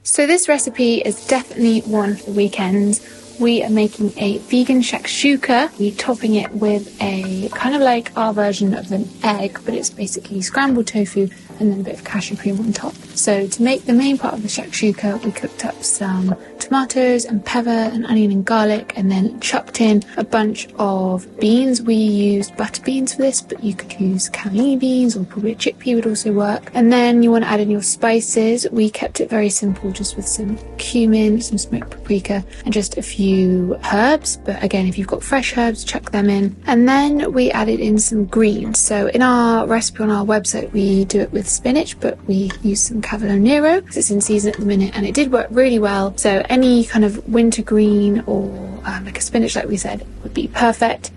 So this recipe is definitely one for the weekends. We are making a vegan shakshuka. We're topping it with a kind of like our version of an egg, but it's basically scrambled tofu and then a bit of cashew cream on top. So to make the main part of the shakshuka, we cooked up some tomatoes and pepper and onion and garlic, and then chucked in a bunch of beans. We used butter beans for this, but you could use cannellini beans, or probably a chickpea would also work. And then you want to add in your spices. We kept it very simple, just with some cumin, some smoked paprika, and just a few herbs. But again, if you've got fresh herbs, chuck them in. And then we added in some greens. So in our recipe on our website, we do it with spinach, but we use some cavolo nero because it's in season at the minute, and it did work really well. So any kind of winter green or like a spinach, like we said, would be perfect.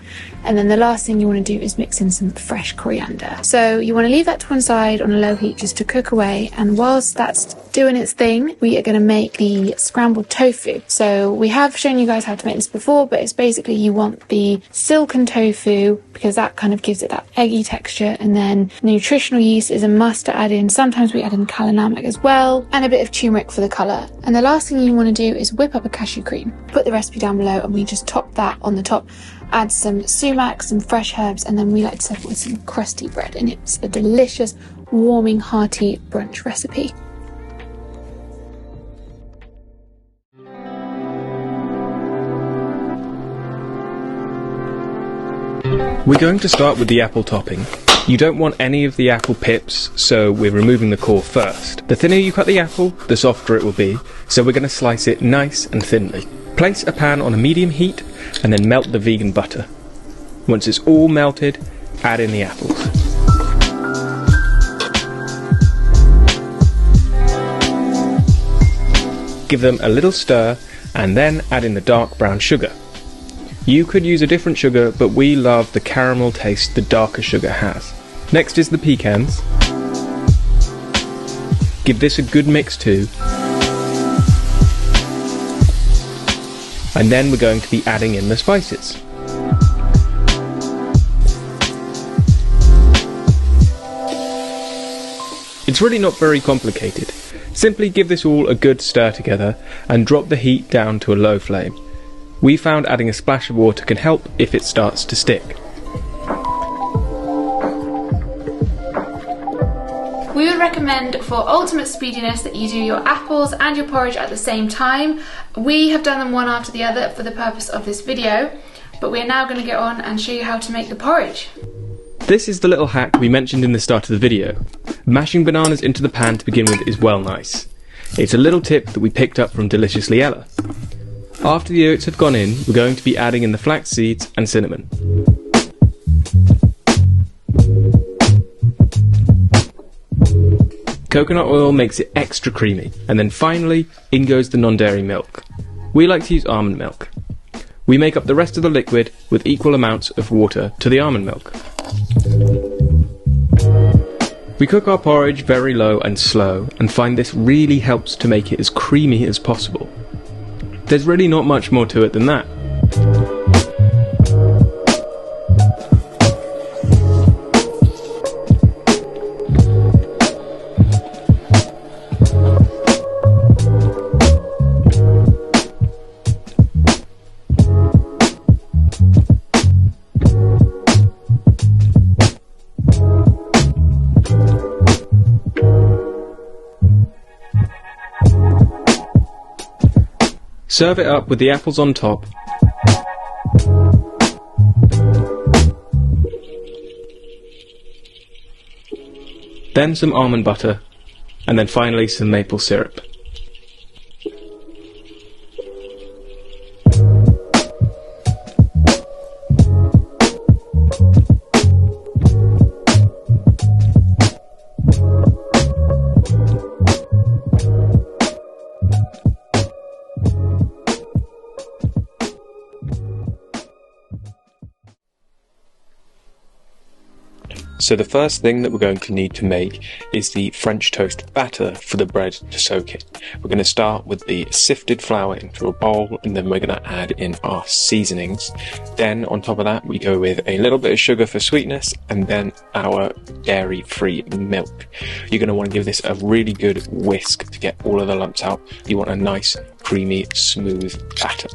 And then the last thing you want to do is mix in some fresh coriander. So you want to leave that to one side on a low heat just to cook away. And whilst that's doing its thing, we are going to make the scrambled tofu. So we have shown you guys how to make this before, but it's basically you want the silken tofu because that kind of gives it that eggy texture. And then nutritional yeast is a must to add in. Sometimes we add in kalanamak as well, and a bit of turmeric for the colour. And the last thing you want to do is whip up a cashew cream. Put the recipe down below and we just top that on the top. Add some sumac, some fresh herbs, and then we like to serve it with some crusty bread. And it's a delicious, warming, hearty brunch recipe. We're going to start with the apple topping. You don't want any of the apple pips, so we're removing the core first. The thinner you cut the apple, the softer it will be, so we're going to slice it nice and thinly. Place a pan on a medium heat and then melt the vegan butter. Once it's all melted, add in the apples. Give them a little stir and then add in the dark brown sugar. You could use a different sugar, but we love the caramel taste the darker sugar has. Next is the pecans. Give this a good mix too. And then we're going to be adding in the spices. It's really not very complicated. Simply give this all a good stir together and drop the heat down to a low flame. We found adding a splash of water can help if it starts to stick. We would recommend for ultimate speediness that you do your apples and your porridge at the same time. We have done them one after the other for the purpose of this video, but we're now going to get on and show you how to make the porridge. This is the little hack we mentioned in the start of the video. Mashing bananas into the pan to begin with is well nice. It's a little tip that we picked up from Deliciously Ella. After the oats have gone in, we're going to be adding in the flax seeds and cinnamon. Coconut oil makes it extra creamy, and then finally, in goes the non-dairy milk. We like to use almond milk. We make up the rest of the liquid with equal amounts of water to the almond milk. We cook our porridge very low and slow, and find this really helps to make it as creamy as possible. There's really not much more to it than that. Serve it up with the apples on top. Then some almond butter, and then finally some maple syrup. So the first thing that we're going to need to make is the French toast batter for the bread to soak in. We're going to start with the sifted flour into a bowl, and then we're going to add in our seasonings. Then on top of that we go with a little bit of sugar for sweetness, and then our dairy-free milk. You're going to want to give this a really good whisk to get all of the lumps out. You want a nice creamy smooth batter.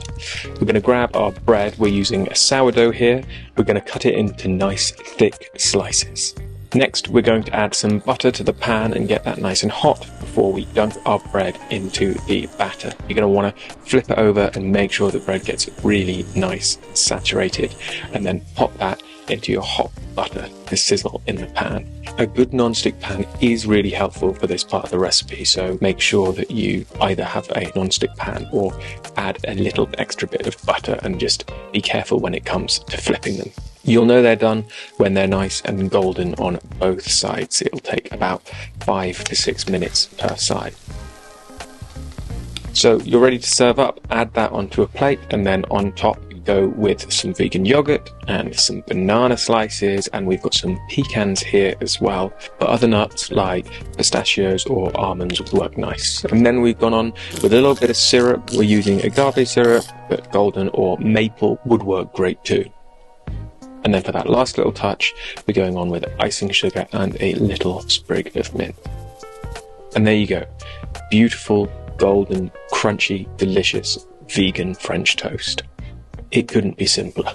We're going to grab our bread. We're using a sourdough here. We're going to cut it into nice thick slices. Next we're going to add some butter to the pan and get that nice and hot before we dunk our bread into the batter. You're going to want to flip it over and make sure the bread gets really nice and saturated, and then pop that into your hot butter to sizzle in the pan. A good non-stick pan is really helpful for this part of the recipe, so make sure that you either have a non-stick pan or add a little extra bit of butter, and just be careful when it comes to flipping them. You'll know they're done when they're nice and golden on both sides. It'll take about 5 to 6 minutes per side. So you're ready to serve up. Add that onto a plate, and then on top go with some vegan yogurt and some banana slices, and we've got some pecans here as well, but other nuts like pistachios or almonds would work nice. And then we've gone on with a little bit of syrup. We're using agave syrup, but golden or maple would work great too. And then for that last little touch, we're going on with icing sugar and a little sprig of mint. And there you go. Beautiful, golden, crunchy, delicious vegan French toast. It couldn't be simpler.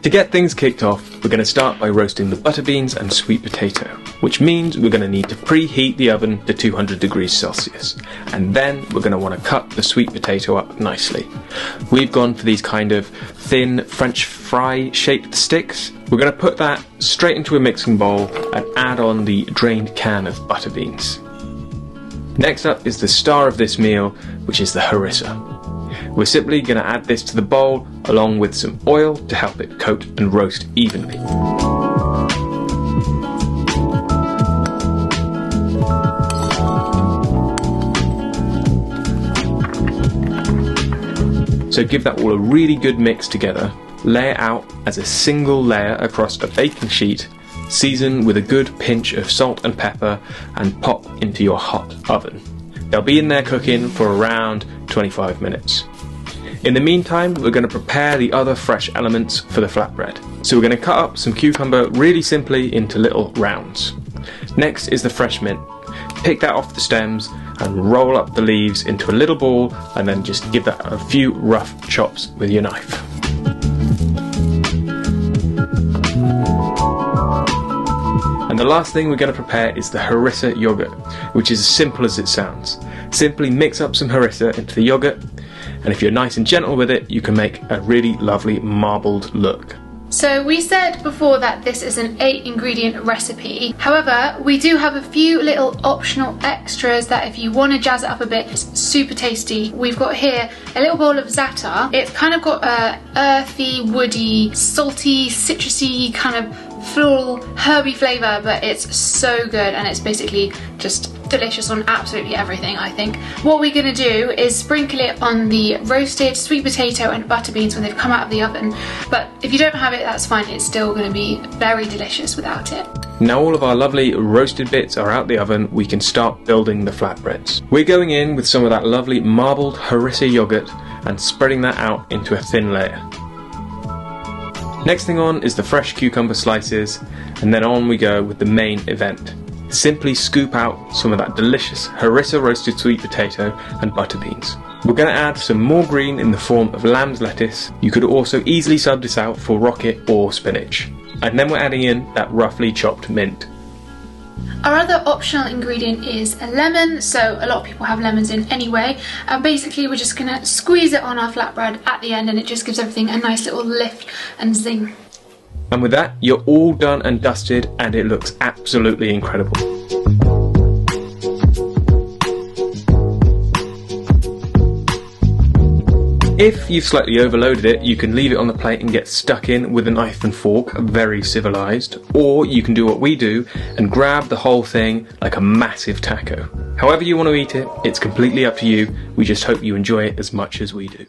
To get things kicked off, we're going to start by roasting the butter beans and sweet potato, which means we're going to need to preheat the oven to 200 degrees Celsius, and then we're going to want to cut the sweet potato up nicely. We've gone for these kind of thin French fry shaped sticks. We're going to put that straight into a mixing bowl and add on the drained can of butter beans. Next up is the star of this meal, which is the harissa. We're simply going to add this to the bowl along with some oil to help it coat and roast evenly. So give that all a really good mix together, lay it out as a single layer across a baking sheet, season with a good pinch of salt and pepper, and pop into your hot oven. They'll be in there cooking for around 25 minutes. In the meantime, we're going to prepare the other fresh elements for the flatbread. So we're going to cut up some cucumber really simply into little rounds. Next is the fresh mint. Pick that off the stems and roll up the leaves into a little ball, and then just give that a few rough chops with your knife. And the last thing we're going to prepare is the harissa yogurt, which is as simple as it sounds. Simply mix up some harissa into the yogurt, and if you're nice and gentle with it, you can make a really lovely marbled look. So we said before that this is an 8-ingredient recipe. However, we do have a few little optional extras that if you want to jazz it up a bit, it's super tasty. We've got here a little bowl of za'atar. It's kind of got a earthy, woody, salty, citrusy kind of floral, herby flavour, but it's so good, and it's basically just delicious on absolutely everything, I think. What we're going to do is sprinkle it on the roasted sweet potato and butter beans when they've come out of the oven, but if you don't have it, that's fine. It's still going to be very delicious without it. Now all of our lovely roasted bits are out the oven, we can start building the flatbreads. We're going in with some of that lovely marbled harissa yogurt and spreading that out into a thin layer. Next thing on is the fresh cucumber slices, and then on we go with the main event. Simply scoop out some of that delicious harissa roasted sweet potato and butter beans. We're going to add some more green in the form of lamb's lettuce. You could also easily sub this out for rocket or spinach. And then we're adding in that roughly chopped mint. Our other optional ingredient is a lemon, so a lot of people have lemons in anyway, and basically we're just going to squeeze it on our flatbread at the end, and it just gives everything a nice little lift and zing. And with that, you're all done and dusted, and it looks absolutely incredible. If you've slightly overloaded it, you can leave it on the plate and get stuck in with a knife and fork, very civilised, or you can do what we do and grab the whole thing like a massive taco. However you want to eat it, it's completely up to you. We just hope you enjoy it as much as we do.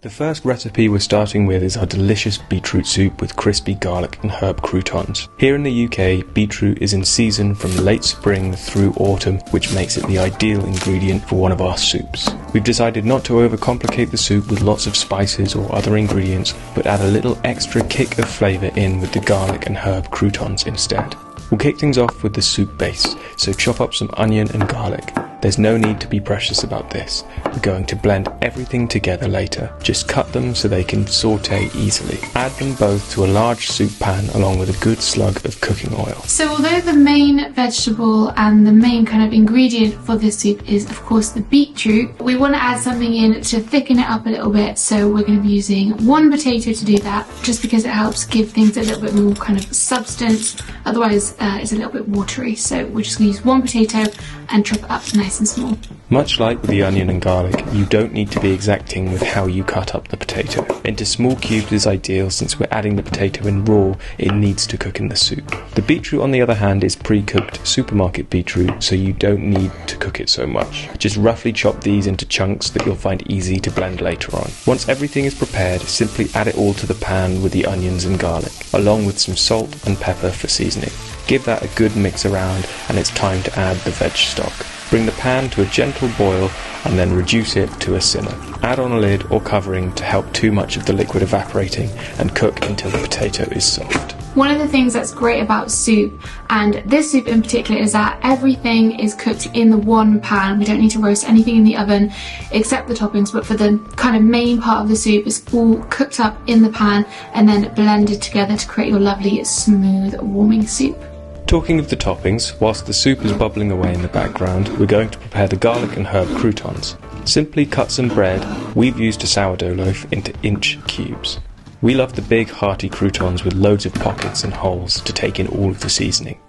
The first recipe we're starting with is our delicious beetroot soup with crispy garlic and herb croutons. Here in the UK, beetroot is in season from late spring through autumn, which makes it the ideal ingredient for one of our soups. We've decided not to overcomplicate the soup with lots of spices or other ingredients, but add a little extra kick of flavour in with the garlic and herb croutons instead. We'll kick things off with the soup base, so chop up some onion and garlic. There's no need to be precious about this. We're going to blend everything together later. Just cut them so they can saute easily. Add them both to a large soup pan along with a good slug of cooking oil. So although the main vegetable and the main kind of ingredient for this soup is of course the beetroot, we want to add something in to thicken it up a little bit, so we're going to be using one potato to do that, just because it helps give things a little bit more kind of substance. Otherwise it's a little bit watery, so we're just going to use one potato and chop it up nice and small. Much like with the onion and garlic, you don't need to be exacting with how you cut up the potato. Into small cubes is ideal since we're adding the potato in raw, it needs to cook in the soup. The beetroot on the other hand is pre-cooked supermarket beetroot, so you don't need to cook it so much. Just roughly chop these into chunks that you'll find easy to blend later on. Once everything is prepared, simply add it all to the pan with the onions and garlic, along with some salt and pepper for seasoning. Give that a good mix around and it's time to add the veg stock. Bring the pan to a gentle boil and then reduce it to a simmer. Add on a lid or covering to help too much of the liquid evaporating and cook until the potato is soft. One of the things that's great about soup, and this soup in particular, is that everything is cooked in the one pan. We don't need to roast anything in the oven except the toppings, but for the kind of main part of the soup, it's all cooked up in the pan and then blended together to create your lovely, smooth, warming soup. Talking of the toppings, whilst the soup is bubbling away in the background, we're going to prepare the garlic and herb croutons. Simply cut some bread, we've used a sourdough loaf, into inch cubes. We love the big hearty croutons with loads of pockets and holes to take in all of the seasoning.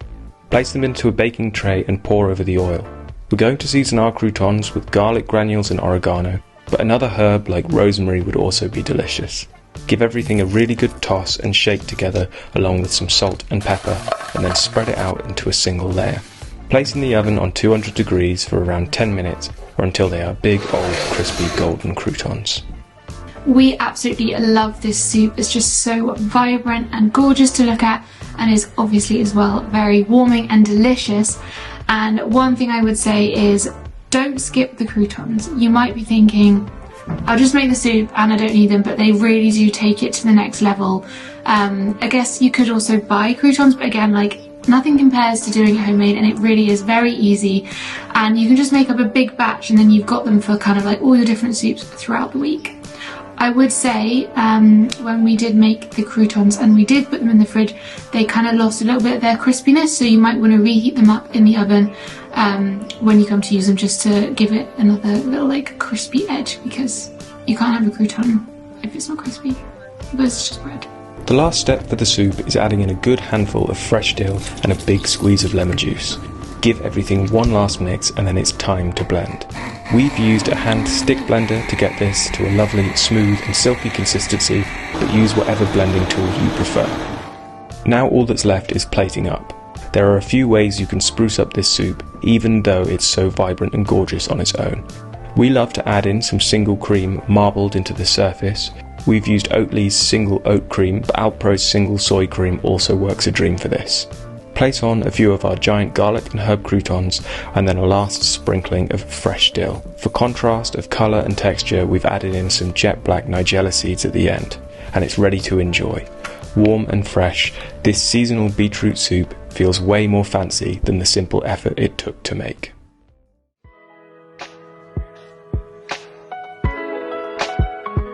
Place them into a baking tray and pour over the oil. We're going to season our croutons with garlic granules and oregano, but another herb like rosemary would also be delicious. Give everything a really good toss and shake together along with some salt and pepper, and then spread it out into a single layer. Place in the oven on 200 degrees for around 10 minutes or until they are big, old, crispy golden croutons. We absolutely love this soup. It's just so vibrant and gorgeous to look at, and is obviously as well very warming and delicious. And one thing I would say is don't skip the croutons. You might be thinking, I'll just make the soup and I don't need them, but they really do take it to the next level. I guess you could also buy croutons, but again, like, nothing compares to doing it homemade, and it really is very easy, and you can just make up a big batch and then you've got them for kind of like all your different soups throughout the week. I would say when we did make the croutons and we did put them in the fridge, they kind of lost a little bit of their crispiness, so you might want to reheat them up in the oven when you come to use them, just to give it another little like crispy edge, because you can't have a crouton if it's not crispy, because it's just bread. The last step for the soup is adding in a good handful of fresh dill and a big squeeze of lemon juice. Give everything one last mix and then it's time to blend. We've used a hand stick blender to get this to a lovely, smooth and silky consistency, but use whatever blending tool you prefer. Now all that's left is plating up. There are a few ways you can spruce up this soup, even though it's so vibrant and gorgeous on its own. We love to add in some single cream marbled into the surface. We've used Oatly's single oat cream, but Alpro's single soy cream also works a dream for this. Place on a few of our giant garlic and herb croutons, and then a last sprinkling of fresh dill. For contrast of colour and texture, we've added in some jet black nigella seeds at the end, and it's ready to enjoy. Warm and fresh, this seasonal beetroot soup feels way more fancy than the simple effort it took to make.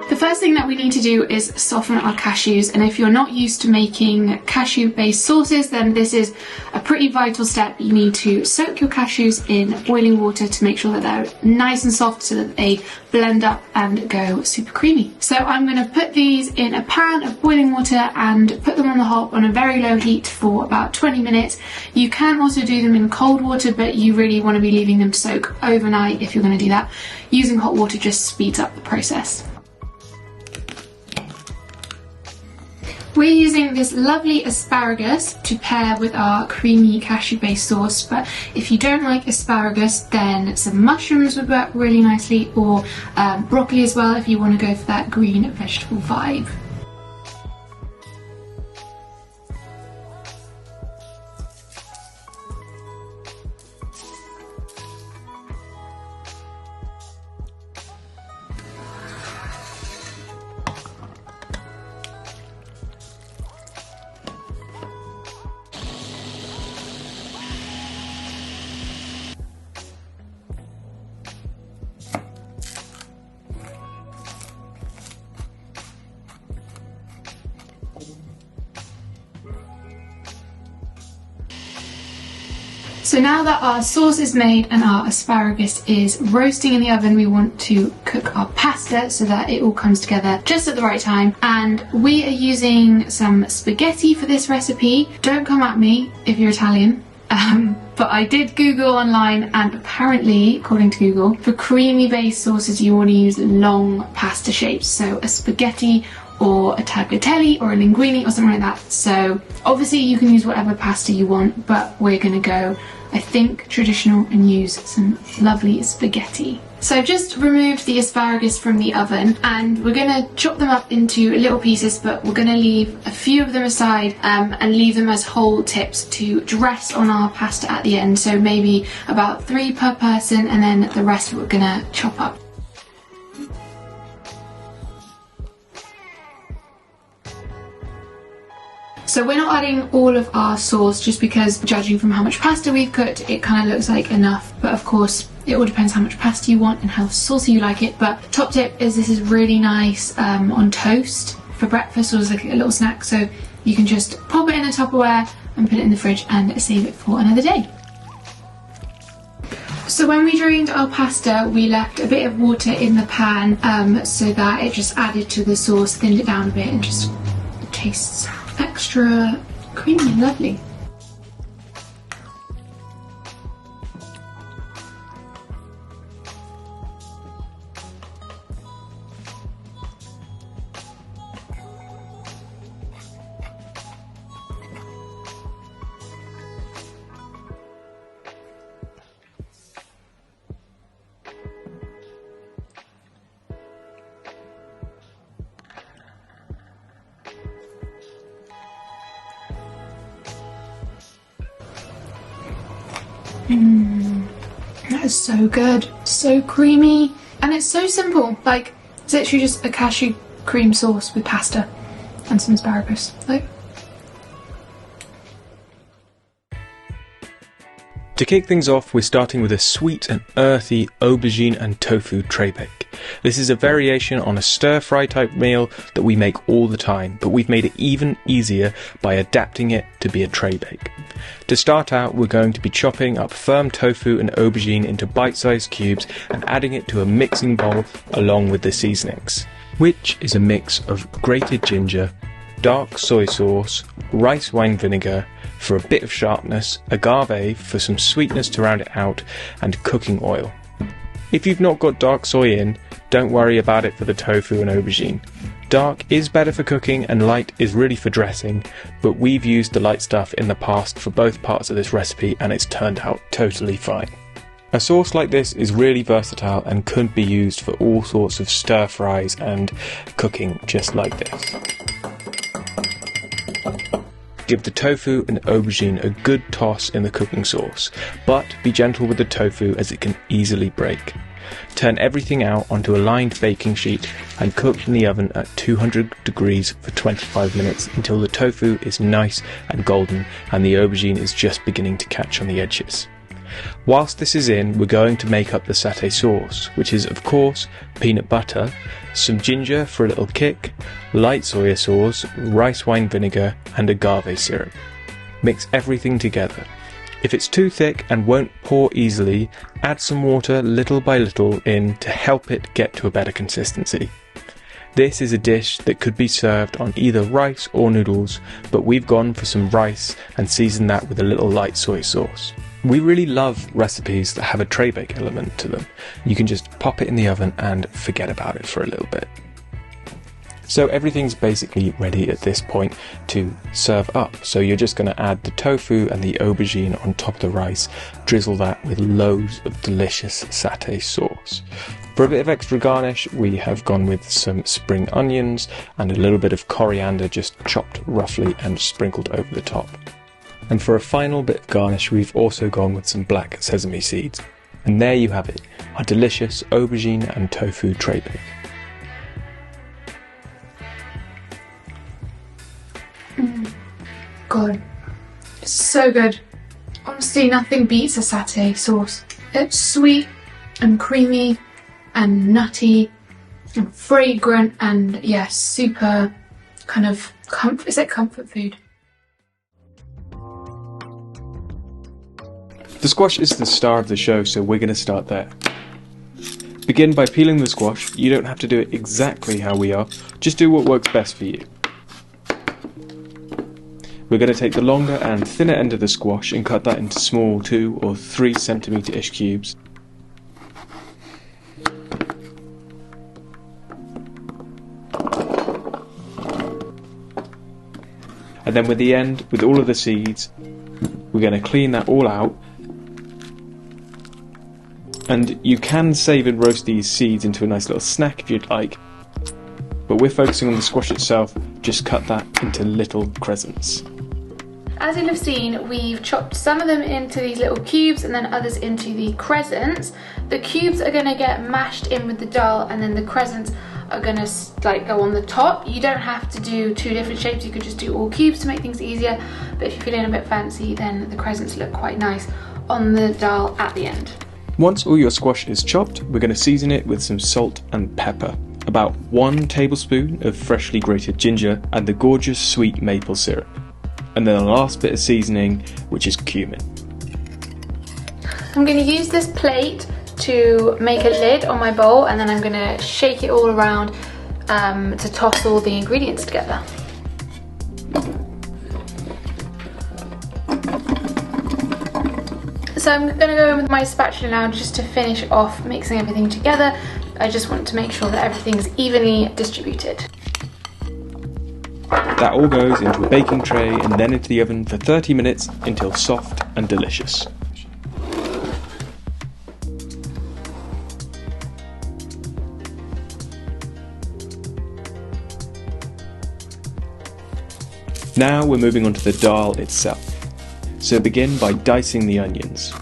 The first thing that we need to do is soften our cashews, and if you're not used to making cashew based sauces, then this is a pretty vital step. You need to soak your cashews in boiling water to make sure that they're nice and soft so that they blend up and go super creamy. So I'm going to put these in a pan of boiling water and put them on the hob on a very low heat for about 20 minutes. You can also do them in cold water, but you really want to be leaving them to soak overnight if you're going to do that. Using hot water just speeds up the process. We're using this lovely asparagus to pair with our creamy cashew-based sauce, but if you don't like asparagus, then some mushrooms would work really nicely, or broccoli as well if you want to go for that green vegetable vibe. So now that our sauce is made and our asparagus is roasting in the oven, we want to cook our pasta so that it all comes together just at the right time. And we are using some spaghetti for this recipe. Don't come at me if you're Italian. But I did Google online, and apparently, according to Google, for creamy based sauces you want to use long pasta shapes, so a spaghetti or a tagliatelle or a linguine or something like that. So obviously you can use whatever pasta you want, but we're gonna go, I think, traditional and use some lovely spaghetti. So I've just removed the asparagus from the oven, and we're gonna chop them up into little pieces, but we're gonna leave a few of them aside and leave them as whole tips to dress on our pasta at the end. So maybe about 3 per person, and then the rest we're gonna chop up. So we're not adding all of our sauce just because, judging from how much pasta we've cooked, it kind of looks like enough. But of course, it all depends how much pasta you want and how saucy you like it. But top tip is this is really nice on toast for breakfast or as like a little snack. So you can just pop it in a Tupperware and put it in the fridge and save it for another day. So when we drained our pasta, we left a bit of water in the pan so that it just added to the sauce, thinned it down a bit, and just tastes extra creamy and lovely. That is so good, so creamy, and it's so simple. Like, it's literally just a cashew cream sauce with pasta and some asparagus. Like, to kick things off, we're starting with a sweet and earthy aubergine and tofu tray bake. This is a variation on a stir-fry type meal that we make all the time, but we've made it even easier by adapting it to be a tray bake. To start out, we're going to be chopping up firm tofu and aubergine into bite-sized cubes and adding it to a mixing bowl along with the seasonings, which is a mix of grated ginger, dark soy sauce, rice wine vinegar for a bit of sharpness, agave for some sweetness to round it out, and cooking oil. If you've not got dark soy in, don't worry about it for the tofu and aubergine. Dark is better for cooking and light is really for dressing, but we've used the light stuff in the past for both parts of this recipe and it's turned out totally fine. A sauce like this is really versatile and could be used for all sorts of stir fries and cooking just like this. Give the tofu and aubergine a good toss in the cooking sauce, but be gentle with the tofu as it can easily break. Turn everything out onto a lined baking sheet and cook in the oven at 200 degrees for 25 minutes until the tofu is nice and golden and the aubergine is just beginning to catch on the edges. Whilst this is in, we're going to make up the satay sauce, which is of course peanut butter, some ginger for a little kick, light soya sauce, rice wine vinegar and agave syrup. Mix everything together. If it's too thick and won't pour easily, add some water little by little in to help it get to a better consistency. This is a dish that could be served on either rice or noodles, but we've gone for some rice and seasoned that with a little light soy sauce. We really love recipes that have a tray bake element to them. You can just pop it in the oven and forget about it for a little bit. So everything's basically ready at this point to serve up. So you're just going to add the tofu and the aubergine on top of the rice, drizzle that with loads of delicious satay sauce. For a bit of extra garnish, we have gone with some spring onions and a little bit of coriander just chopped roughly and sprinkled over the top. And for a final bit of garnish, we've also gone with some black sesame seeds. And there you have it, our delicious aubergine and tofu tray bake. God, it's so good. Honestly, nothing beats a satay sauce. It's sweet and creamy and nutty and fragrant and yeah, super kind of comfort. Is it comfort food? The squash is the star of the show, so we're going to start there. Begin by peeling the squash. You don't have to do it exactly how we are, just do what works best for you. We're going to take the longer and thinner end of the squash and cut that into small 2 or 3 centimetre-ish cubes. And then with the end, with all of the seeds, we're going to clean that all out. And you can save and roast these seeds into a nice little snack if you'd like. But we're focusing on the squash itself, just cut that into little crescents. As you'll have seen, we've chopped some of them into these little cubes and then others into the crescents. The cubes are going to get mashed in with the dal, and then the crescents are going to like go on the top. You don't have to do 2 different shapes, you could just do all cubes to make things easier, but if you're feeling a bit fancy, then the crescents look quite nice on the dal at the end. Once all your squash is chopped, we're going to season it with some salt and pepper, about 1 tablespoon of freshly grated ginger and the gorgeous sweet maple syrup. And then the last bit of seasoning, which is cumin. I'm going to use this plate to make a lid on my bowl, and then I'm going to shake it all around to toss all the ingredients together. So I'm going to go in with my spatula now just to finish off mixing everything together. I just want to make sure that everything's evenly distributed. That all goes into a baking tray and then into the oven for 30 minutes until soft and delicious. Now we're moving on to the dal itself. So begin by dicing the onions.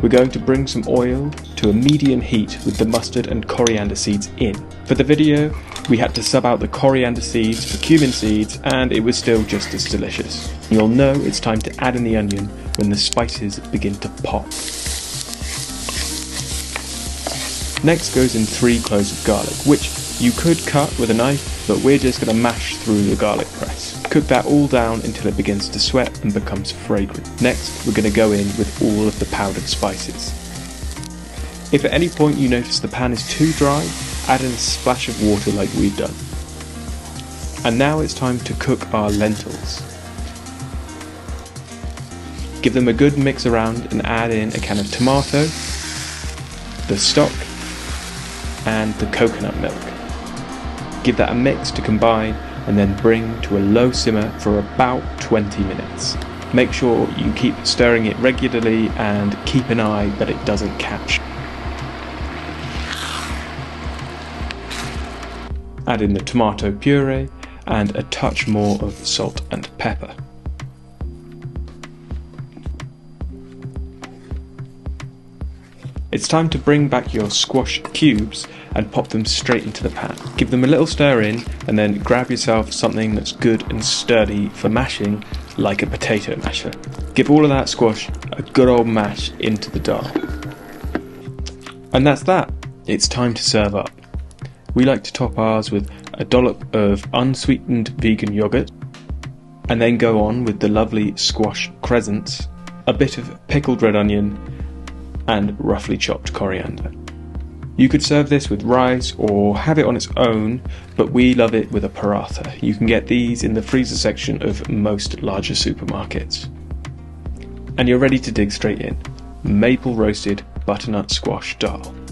We're going to bring some oil to a medium heat with the mustard and coriander seeds in. For the video, we had to sub out the coriander seeds for cumin seeds, and it was still just as delicious. You'll know it's time to add in the onion when the spices begin to pop. Next goes in 3 cloves of garlic, which you could cut with a knife, but we're just going to mash through the garlic press. Cook that all down until it begins to sweat and becomes fragrant. Next, we're going to go in with all of the powdered spices. If at any point you notice the pan is too dry, add in a splash of water like we've done. And now it's time to cook our lentils. Give them a good mix around and add in a can of tomato, the stock, and the coconut milk. Give that a mix to combine and then bring to a low simmer for about 20 minutes. Make sure you keep stirring it regularly and keep an eye that it doesn't catch. Add in the tomato puree and a touch more of salt and pepper. It's time to bring back your squash cubes and pop them straight into the pan. Give them a little stir in and then grab yourself something that's good and sturdy for mashing, like a potato masher. Give all of that squash a good old mash into the dal. And that's that. It's time to serve up. We like to top ours with a dollop of unsweetened vegan yogurt, and then go on with the lovely squash crescents, a bit of pickled red onion, and roughly chopped coriander. You could serve this with rice or have it on its own, but we love it with a paratha. You can get these in the freezer section of most larger supermarkets. And you're ready to dig straight in. Maple roasted butternut squash dal.